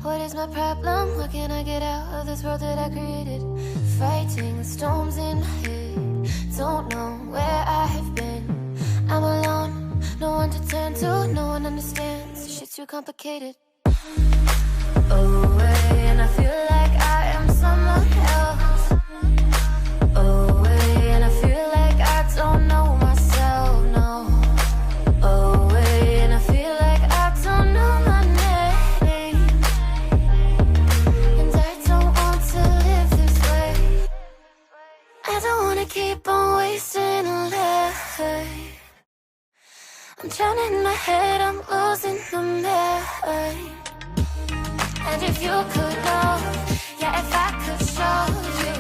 What is my problem? What can I get out of this world that I created? Fighting the storms in my head. Don't know where I have been. I'm alone, no one to turn to. No one understands, shit's too complicated. Away, and I feel like I am someone else. Away, and I feel like I don't know myself, no. Away, and I feel like I don't know my name. And I don't want to live this way. I don't wanna keep on wasting a life. I'm drowning in my head, I'm losing the mind. And if you could know, yeah, if I could show you,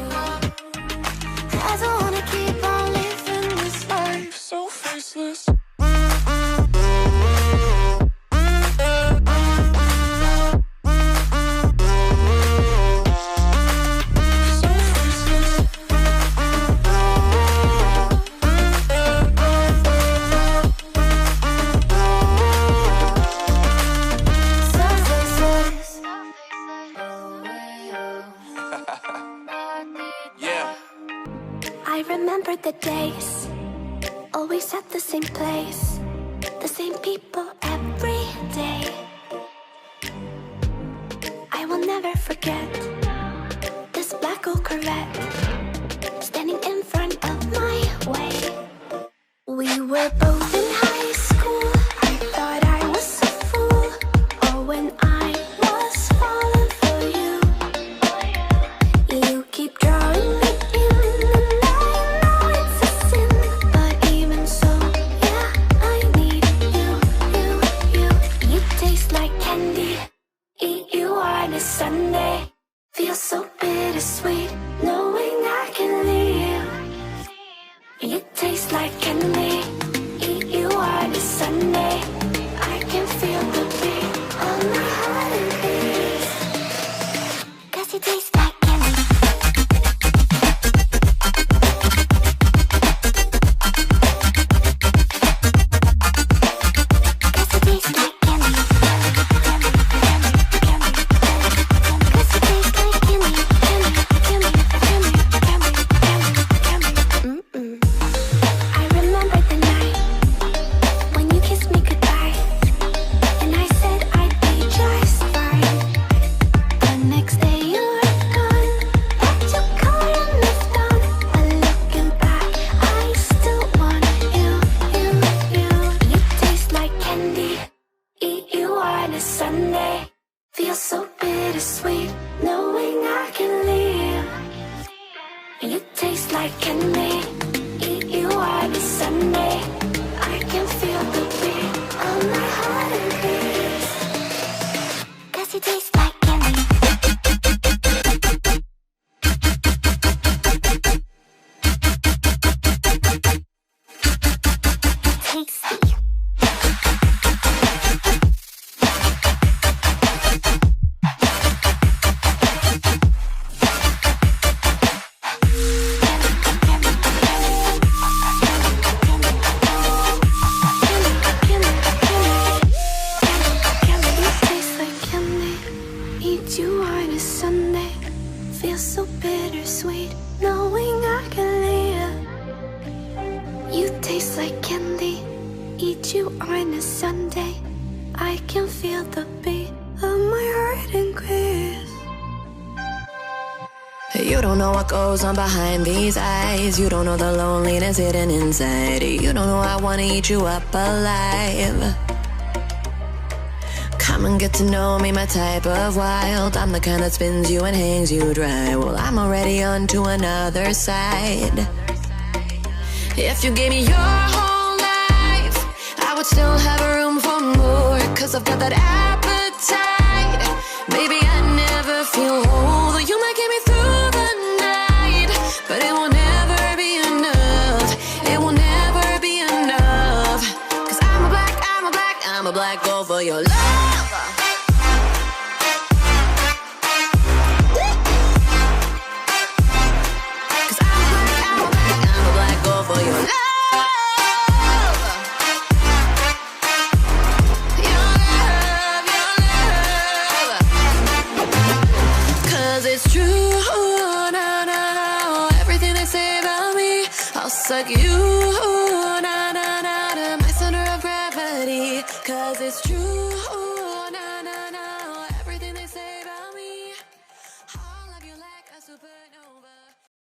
I don't wanna keep on living this life so faceless. I remember the days, always at the same place, the same people every day. I will never forget this black old Corvette standing in front of my way. We were both in high school. I thought I was a fool. Oh, when I was falling for you, you keep drawing me in. Sunday feels so bittersweet, knowing I can leave. You taste like candy. Eat you on a Sunday. I can feel the beat on my heart and beats. 'Cause you taste like candy. Sunday feels so bittersweet, knowing I can leave. You taste like candy. Eat you on a Sunday. I can feel the beat on my heart and beats. 'Cause you taste like candy. Tasty. You on a Sunday feels so bittersweet, knowing I can live. You taste like candy. Eat you on a Sunday. I can feel the beat of my heart increase. You don't know what goes on behind these eyes. You don't know the loneliness hidden inside. You don't know I wanna eat you up alive. Come and get to know me, my type of wild. I'm the kind that spins you and hangs you dry. Well, I'm already on to another side. If you gave me your whole life, I would still have room for more. 'Cause I've got that appetite. Baby, I never feel whole. You might get me through the night, but it will never be enough. It will never be enough. 'Cause I'm a black gold for your love. For your love. Your love, your love. true. Na na na, everything they say about me, I'll suck you. Na na na, to my center of gravity, 'cause it's true.